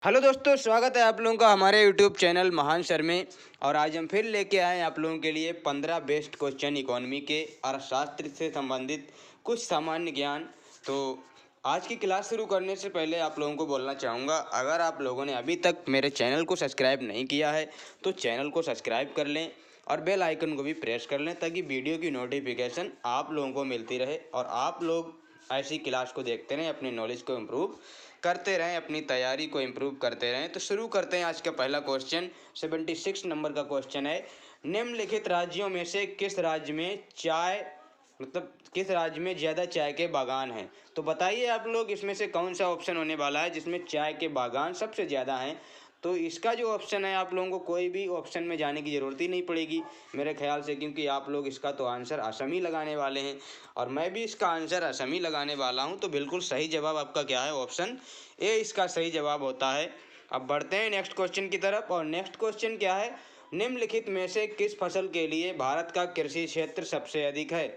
Hello दोस्तों, स्वागत है आप लोगों का हमारे यूट्यूब चैनल महान सर में। और आज हम फिर लेके आए हैं आप लोगों के लिए 15 बेस्ट क्वेश्चन इकोनॉमी के अर्थशास्त्र से संबंधित कुछ सामान्य ज्ञान। तो आज की क्लास शुरू करने से पहले आप लोगों को बोलना चाहूँगा, अगर आप लोगों ने अभी तक मेरे चैनल को सब्सक्राइब नहीं किया है तो चैनल को सब्सक्राइब कर लें और बेल आइकन को भी प्रेस कर लें, ताकि वीडियो की नोटिफिकेशन आप लोगों को मिलती रहे और आप लोग ऐसी क्लास को देखते रहें, अपनी नॉलेज को इम्प्रूव करते रहें, अपनी तैयारी को इम्प्रूव करते रहें। तो शुरू करते हैं आज का पहला क्वेश्चन। 76 नंबर का क्वेश्चन है, निम्नलिखित राज्यों में से किस राज्य में चाय किस राज्य में ज़्यादा चाय के बागान हैं। तो बताइए आप लोग, इसमें से कौन सा ऑप्शन होने वाला है जिसमें चाय के बागान सबसे ज़्यादा हैं। तो इसका जो ऑप्शन है, आप लोगों को कोई भी ऑप्शन में जाने की ज़रूरत ही नहीं पड़ेगी मेरे ख्याल से, क्योंकि आप लोग इसका तो आंसर असम ही लगाने वाले हैं और मैं भी इसका आंसर असम ही लगाने वाला हूं। तो बिल्कुल सही जवाब आपका क्या है, ऑप्शन ए इसका सही जवाब होता है। अब बढ़ते हैं नेक्स्ट क्वेश्चन की तरफ, और नेक्स्ट क्वेश्चन क्या है, निम्नलिखित में से किस फसल के लिए भारत का कृषि क्षेत्र सबसे अधिक है।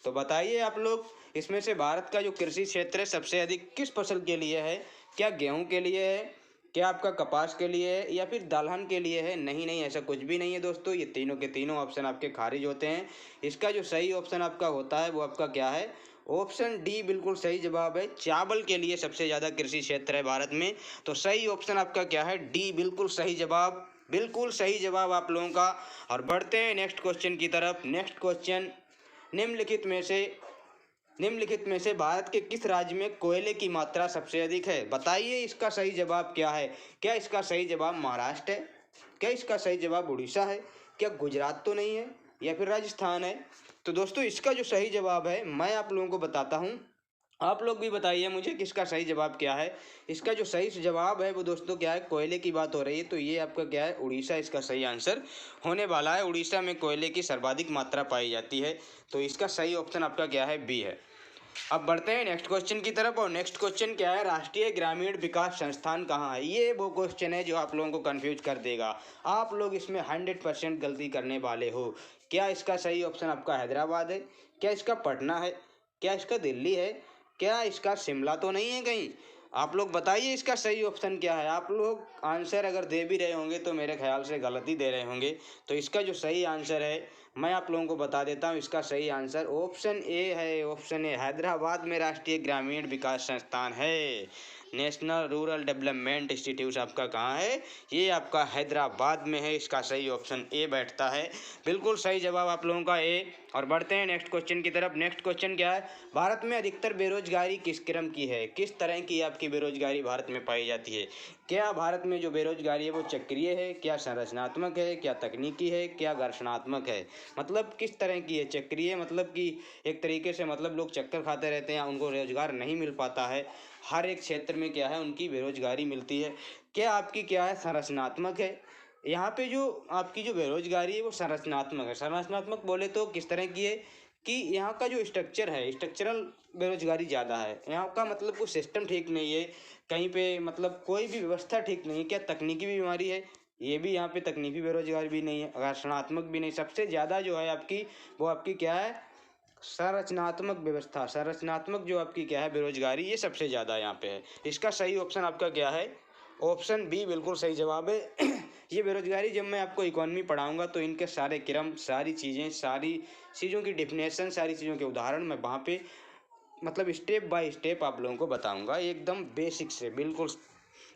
तो बताइए आप लोग, इसमें से भारत का जो कृषि क्षेत्र है सबसे अधिक किस फसल के लिए है। क्या गेहूं के लिए है, क्या आपका कपास के लिए है, या फिर दलहन के लिए है। नहीं नहीं, ऐसा कुछ भी नहीं है दोस्तों, ये तीनों के तीनों ऑप्शन आपके खारिज होते हैं। इसका जो सही ऑप्शन आपका होता है वो आपका क्या है, ऑप्शन डी बिल्कुल सही जवाब है। चावल के लिए सबसे ज़्यादा कृषि क्षेत्र है भारत में। तो सही ऑप्शन आपका क्या है, डी बिल्कुल सही जवाब, बिल्कुल सही जवाब आप लोगों का। और बढ़ते हैं नेक्स्ट क्वेश्चन की तरफ। नेक्स्ट क्वेश्चन, निम्नलिखित में से निम्नलिखित में से भारत के किस राज्य में कोयले की मात्रा सबसे अधिक है। बताइए इसका सही जवाब क्या है। क्या इसका सही जवाब महाराष्ट्र है, क्या इसका सही जवाब उड़ीसा है, क्या गुजरात तो नहीं है, या फिर राजस्थान है। तो दोस्तों, इसका जो सही जवाब है मैं आप लोगों को बताता हूँ, आप लोग भी बताइए मुझे कि इसका सही जवाब क्या है। इसका जो सही जवाब है वो दोस्तों क्या है, कोयले की बात हो रही है, तो ये आपका क्या है, उड़ीसा इसका सही आंसर होने वाला है। उड़ीसा में कोयले की सर्वाधिक मात्रा पाई जाती है। तो इसका सही ऑप्शन आपका क्या है, बी है। अब बढ़ते हैं नेक्स्ट क्वेश्चन की तरफ, और नेक्स्ट क्वेश्चन क्या है, राष्ट्रीय ग्रामीण विकास संस्थान कहाँ है। ये वो क्वेश्चन है जो आप लोगों को कंफ्यूज कर देगा। आप लोग इसमें 100% गलती करने वाले हो। क्या इसका सही ऑप्शन आपका हैदराबाद है, क्या इसका पटना है, क्या इसका दिल्ली है, क्या इसका शिमला तो नहीं है कहीं। आप लोग बताइए इसका सही ऑप्शन क्या है। आप लोग आंसर अगर दे भी रहे होंगे तो मेरे ख्याल से गलत ही दे रहे होंगे। तो इसका जो सही आंसर है मैं आप लोगों को बता देता हूँ, इसका सही आंसर ऑप्शन ए है। ऑप्शन ए, हैदराबाद में राष्ट्रीय ग्रामीण विकास संस्थान है। नेशनल रूरल डेवलपमेंट इंस्टीट्यूट आपका कहाँ है, ये आपका हैदराबाद में है। इसका सही ऑप्शन ए बैठता है। बिल्कुल सही जवाब आप लोगों का ए। और बढ़ते हैं नेक्स्ट क्वेश्चन की तरफ। नेक्स्ट क्वेश्चन क्या है, भारत में अधिकतर बेरोजगारी किस क्रम की है। किस तरह की आपकी बेरोजगारी भारत में पाई जाती है। क्या भारत में जो बेरोजगारी है वो चक्रीय है, क्या संरचनात्मक है, क्या तकनीकी है, क्या घर्षणात्मक है। मतलब किस तरह की है, चक्रीय मतलब कि एक तरीके से मतलब लोग चक्कर खाते रहते हैं, उनको रोजगार नहीं मिल पाता है, हर एक क्षेत्र में क्या है उनकी बेरोजगारी मिलती है। क्या आपकी क्या है, संरचनात्मक है। यहाँ पे जो आपकी जो बेरोजगारी है वो संरचनात्मक है। संरचनात्मक बोले तो किस तरह की है कि यहाँ का जो स्ट्रक्चर है, स्ट्रक्चरल बेरोजगारी ज़्यादा है। यहाँ का मतलब कोई सिस्टम ठीक नहीं है कहीं पे, मतलब कोई भी व्यवस्था ठीक नहीं है। क्या तकनीकी बीमारी है, ये भी यहाँ पे तकनीकी बेरोजगारी भी नहीं है, घर्षणात्मक भी नहीं। सबसे ज़्यादा जो है आपकी, वो आपकी क्या है, संरचनात्मक व्यवस्था, संरचनात्मक जो आपकी क्या है बेरोजगारी, ये सबसे ज़्यादा यहाँ पे है। इसका सही ऑप्शन आपका क्या है, ऑप्शन बी बिल्कुल सही जवाब है। ये बेरोजगारी जब मैं आपको इकोनॉमी पढ़ाऊंगा तो इनके सारे क्रम, सारी चीज़ें, सारी चीज़ों की डिफिनेशन, सारी चीज़ों के उदाहरण मैं वहाँ पे मतलब स्टेप बाय स्टेप आप लोगों को बताऊंगा, एकदम बेसिक से बिल्कुल।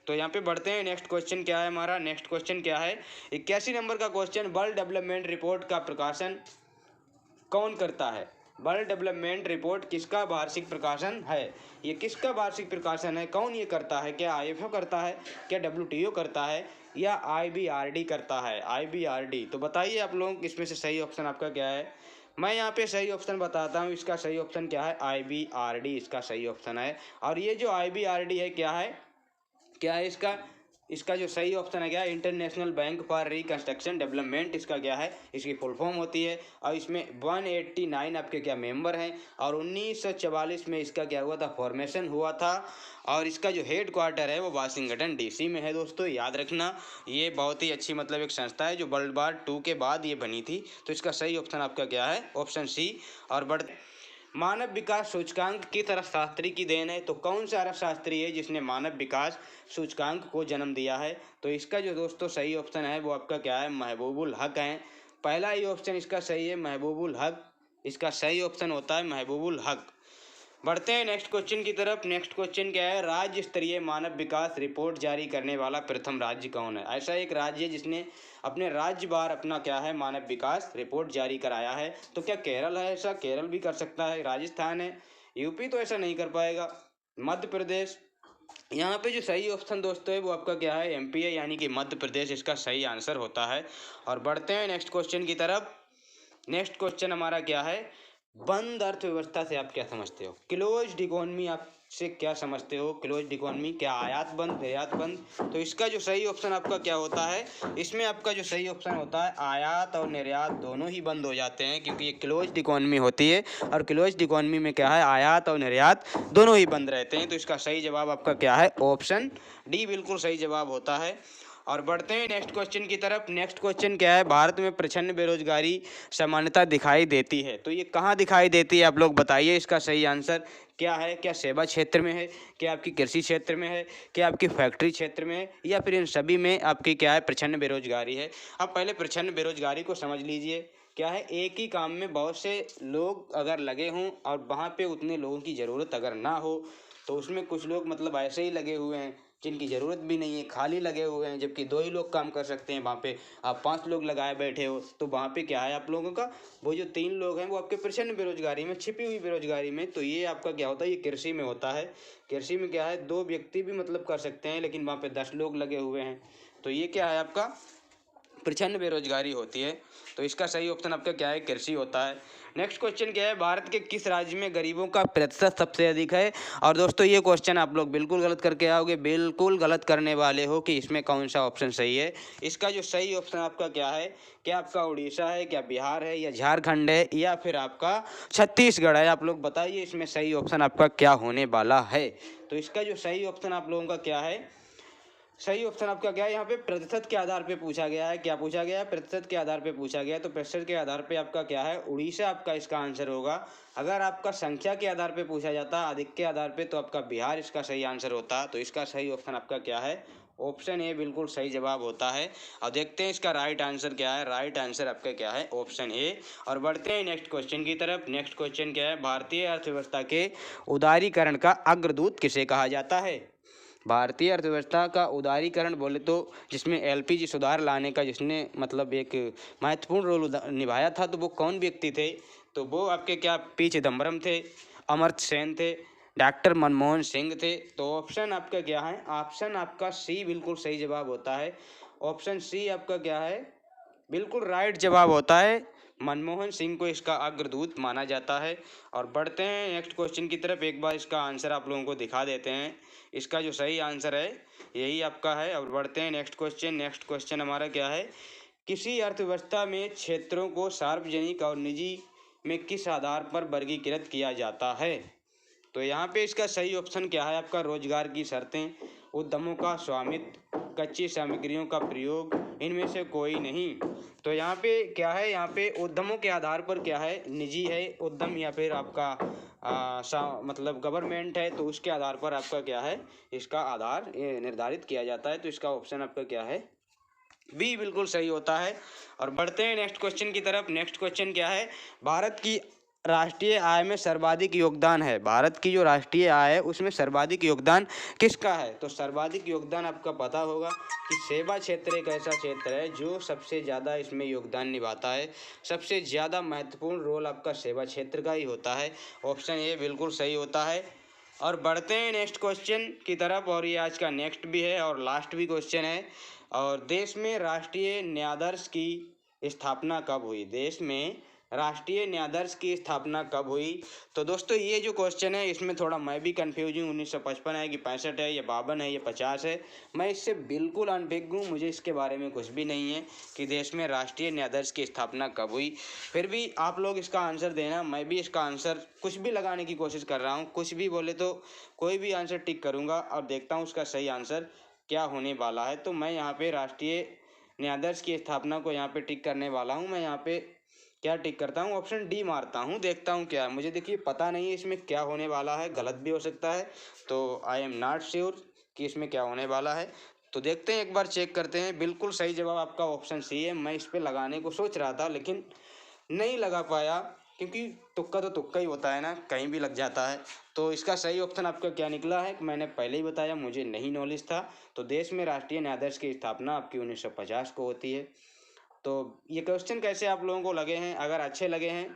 तो यहाँ पे बढ़ते हैं। नेक्स्ट क्वेश्चन क्या है हमारा, नेक्स्ट क्वेश्चन क्या है, 81 नंबर का क्वेश्चन, वर्ल्ड डेवलपमेंट रिपोर्ट का प्रकाशन कौन करता है। वर्ल्ड डेवलपमेंट रिपोर्ट किसका वार्षिक प्रकाशन है। ये किसका वार्षिक प्रकाशन है, कौन ये करता है। क्या आईएफओ करता है, क्या डब्ल्यूटीओ करता है, या आईबीआरडी करता है। आईबीआरडी। तो बताइए आप लोग इसमें से सही ऑप्शन आपका क्या है। मैं यहाँ पे सही ऑप्शन बताता हूँ, इसका सही ऑप्शन क्या है, आईबीआरडी इसका सही ऑप्शन है। और ये जो आईबीआरडी है क्या है, क्या है इसका, इसका जो सही ऑप्शन है क्या है, international bank for reconstruction development इसका क्या है, इसकी फुल फॉर्म होती है। और इसमें 189 आपके क्या मेंबर हैं, और 1944 में इसका क्या हुआ था, फॉर्मेशन हुआ था। और इसका जो हेड क्वार्टर है वो वाशिंगटन डीसी में है। दोस्तों याद रखना, ये बहुत ही अच्छी मतलब एक संस्था है जो वर्ल्ड वार 2 के बाद ये बनी थी। तो इसका सही ऑप्शन आपका क्या है, ऑप्शन सी। और बढ़ मानव विकास सूचकांक किस अर्थशास्त्री की देन है? तो कौन सा अर्थशास्त्री है जिसने मानव विकास सूचकांक को जन्म दिया है? तो इसका जो दोस्तों सही ऑप्शन है वो आपका क्या है? महबूबुल हक है। पहला ही ऑप्शन इसका सही है, महबूबुल हक। इसका सही ऑप्शन होता है महबूबुल हक। बढ़ते हैं नेक्स्ट क्वेश्चन की तरफ। नेक्स्ट क्वेश्चन क्या है? राज्य स्तरीय मानव विकास रिपोर्ट जारी करने वाला प्रथम राज्य कौन है? ऐसा एक राज्य है जिसने अपने राज्य वार अपना क्या है? मानव विकास रिपोर्ट जारी कराया है। तो क्या केरल है? ऐसा केरल भी कर सकता है, राजस्थान है, यूपी तो ऐसा नहीं कर पाएगा, मध्य प्रदेश। यहाँ पे जो सही ऑप्शन दोस्तों है वो आपका क्या है? एमपी है, यानी कि मध्य प्रदेश इसका सही आंसर होता है। और बढ़ते हैं नेक्स्ट क्वेश्चन की तरफ। नेक्स्ट क्वेश्चन हमारा क्या है? बंद अर्थव्यवस्था से आप क्या समझते हो? क्लोज्ड इकोनॉमी आप से क्या समझते हो? क्लोज्ड इकोनॉमी क्या आयात बंद, निर्यात बंद? तो इसका जो सही ऑप्शन आपका क्या होता है? इसमें आपका जो सही ऑप्शन होता है, आयात और निर्यात दोनों ही बंद हो जाते हैं, क्योंकि ये क्लोज्ड इकोनॉमी होती है। और क्लोज्ड इकोनॉमी में क्या है? आयात और निर्यात दोनों ही बंद रहते हैं। तो इसका सही जवाब आपका क्या है? ऑप्शन डी बिल्कुल सही जवाब होता है। और बढ़ते हैं नेक्स्ट क्वेश्चन की तरफ। नेक्स्ट क्वेश्चन क्या है? भारत में प्रचंड बेरोजगारी सामान्यतः दिखाई देती है, तो ये कहाँ दिखाई देती है? आप लोग बताइए इसका सही आंसर क्या है? क्या सेवा क्षेत्र में है, क्या आपकी कृषि क्षेत्र में है, क्या आपकी फैक्ट्री क्षेत्र में है, या फिर इन सभी में आपकी क्या है? प्रचंड बेरोजगारी है। अब पहले प्रचंड बेरोजगारी को समझ लीजिए। क्या है? एक ही काम में बहुत से लोग अगर लगे हों और वहाँ पे उतने लोगों की ज़रूरत अगर ना हो, तो उसमें कुछ लोग मतलब ऐसे ही लगे हुए हैं जिनकी ज़रूरत भी नहीं है, खाली लगे हुए हैं, जबकि 2 ही लोग काम कर सकते हैं। वहाँ पे आप 5 लोग लगाए बैठे हो, तो वहाँ पे क्या है? आप लोगों का वो जो 3 लोग हैं वो आपके प्रचंड बेरोजगारी में, छिपी हुई बेरोजगारी में। तो ये आपका क्या होता है? ये कृषि में होता है। कृषि में क्या है? 2 व्यक्ति भी मतलब कर सकते हैं, लेकिन वहाँ पे 10 लोग लगे हुए हैं। तो ये क्या है? आपका प्रचंड बेरोजगारी होती है। तो इसका सही ऑप्शन आपका क्या है? कृषि होता है। नेक्स्ट क्वेश्चन क्या है? भारत के किस राज्य में गरीबों का प्रतिशत सबसे अधिक है? और दोस्तों ये क्वेश्चन आप लोग बिल्कुल गलत करके आओगे, बिल्कुल गलत करने वाले हो कि इसमें कौन सा ऑप्शन सही है। इसका जो सही ऑप्शन आपका क्या है? क्या आपका उड़ीसा है, क्या बिहार है, या झारखंड है, या फिर आपका छत्तीसगढ़ है? आप लोग बताइए इसमें सही ऑप्शन आपका क्या होने वाला है। तो इसका जो सही ऑप्शन आप लोगों का क्या है? सही ऑप्शन आपका क्या है? यहाँ पे प्रतिशत के आधार पे पूछा गया है। क्या पूछा गया है? प्रतिशत के आधार पे पूछा गया है। तो प्रतिशत के आधार पे आपका क्या है? उड़ीसा आपका इसका आंसर होगा। अगर आपका संख्या के आधार पे पूछा जाता, अधिक के आधार पे, तो आपका बिहार इसका सही आंसर होता। तो इसका सही ऑप्शन आपका क्या है? ऑप्शन ए बिल्कुल सही जवाब होता है। और देखते हैं इसका राइट आंसर क्या है। राइट आंसर आपका क्या है? Option A. और बढ़ते हैं नेक्स्ट क्वेश्चन की तरफ। नेक्स्ट क्वेश्चन क्या है? भारतीय अर्थव्यवस्था के उदारीकरण का अग्रदूत किसे कहा जाता है? भारतीय अर्थव्यवस्था का उदारीकरण बोले तो जिसमें एलपीजी सुधार लाने का जिसने मतलब एक महत्वपूर्ण रोल निभाया था, तो वो कौन व्यक्ति थे? तो वो आपके क्या पी चिदम्बरम थे, अमर्त्य सेन थे, डॉक्टर मनमोहन सिंह थे। तो ऑप्शन आपका क्या है? ऑप्शन आपका सी बिल्कुल सही जवाब होता है। ऑप्शन सी आपका क्या है? बिल्कुल राइट जवाब होता है। मनमोहन सिंह को इसका अग्रदूत माना जाता है। और बढ़ते हैं नेक्स्ट क्वेश्चन की तरफ। एक बार इसका आंसर आप लोगों को दिखा देते हैं। इसका जो सही आंसर है यही आपका है। और बढ़ते हैं नेक्स्ट क्वेश्चन। नेक्स्ट क्वेश्चन हमारा क्या है? किसी अर्थव्यवस्था में क्षेत्रों को सार्वजनिक और निजी में किस आधार पर वर्गीकृत किया जाता है? तो यहाँ पे इसका सही ऑप्शन क्या है? आपका रोजगार की शर्तें, उद्यमों का स्वामित्व, कच्ची सामग्रियों का प्रयोग, इनमें से कोई नहीं। तो यहाँ पे क्या है? यहाँ पे उद्यमों के आधार पर क्या है? निजी है उद्यम, या फिर आपका मतलब गवर्नमेंट है, तो उसके आधार पर आपका क्या है? इसका आधार निर्धारित किया जाता है। तो इसका ऑप्शन आपका क्या है? बी बिल्कुल सही होता है। और बढ़ते हैं नेक्स्ट क्वेश्चन की तरफ। नेक्स्ट क्वेश्चन क्या है? भारत की राष्ट्रीय आय में सर्वाधिक योगदान है, भारत की जो राष्ट्रीय आय है उसमें सर्वाधिक योगदान किसका है? तो सर्वाधिक योगदान आपका पता होगा कि सेवा क्षेत्र एक ऐसा क्षेत्र है जो सबसे ज़्यादा इसमें योगदान निभाता है। सबसे ज़्यादा महत्वपूर्ण रोल आपका सेवा क्षेत्र का ही होता है। ऑप्शन ए बिल्कुल सही होता है। और बढ़ते हैं नेक्स्ट क्वेश्चन की तरफ। और ये आज का नेक्स्ट भी है और लास्ट भी क्वेश्चन है। और देश में राष्ट्रीय न्यायाधीश की स्थापना कब हुई? देश में राष्ट्रीय न्यायाधीश की स्थापना कब हुई? तो दोस्तों ये जो क्वेश्चन है इसमें थोड़ा मैं भी कंफ्यूज हूँ। 1955 है कि 65 है, या 52 है, या 50 है? मैं इससे बिल्कुल अनभिज्ञ हूँ, मुझे इसके बारे में कुछ भी नहीं है कि देश में राष्ट्रीय न्यायाधीश की स्थापना कब हुई। फिर भी आप लोग इसका आंसर देना, मैं भी इसका आंसर कुछ भी लगाने की कोशिश कर रहा हूँ। कुछ भी बोले तो कोई भी आंसर टिक करूँगा और देखता हूँ उसका सही आंसर क्या होने वाला है। तो मैं यहाँ पे राष्ट्रीय न्यायाधीश की स्थापना को यहाँ पे टिक करने वाला हूँ। मैं यहाँ पे क्या टिक करता हूँ? ऑप्शन डी मारता हूँ, देखता हूँ क्या है। मुझे देखिए पता नहीं है इसमें क्या होने वाला है, गलत भी हो सकता है, तो आई एम नॉट श्योर कि इसमें क्या होने वाला है। तो देखते हैं, एक बार चेक करते हैं। बिल्कुल सही जवाब आपका ऑप्शन सी है। मैं इस पे लगाने को सोच रहा था लेकिन नहीं लगा पाया, क्योंकि तुक्का तो तुक्का ही होता है ना, कहीं भी लग जाता है। तो इसका सही ऑप्शन आपका क्या निकला है कि मैंने पहले ही बताया, मुझे नहीं नॉलेज था। तो देश में राष्ट्रीय न्यायाधीश की स्थापना आपकी 1950 को होती है। तो ये क्वेश्चन कैसे आप लोगों को लगे हैं? अगर अच्छे लगे हैं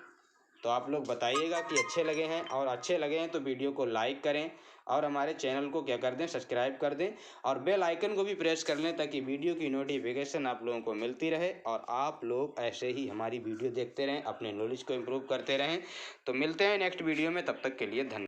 तो आप लोग बताइएगा कि अच्छे लगे हैं, और अच्छे लगे हैं तो वीडियो को लाइक करें और हमारे चैनल को क्या कर दें, सब्सक्राइब कर दें, और बेल आइकन को भी प्रेस कर लें ताकि वीडियो की नोटिफिकेशन आप लोगों को मिलती रहे और आप लोग ऐसे ही हमारी वीडियो देखते रहें, अपने नॉलेज को इम्प्रूव करते रहें। तो मिलते हैं नेक्स्ट वीडियो में, तब तक के लिए धन्यवाद।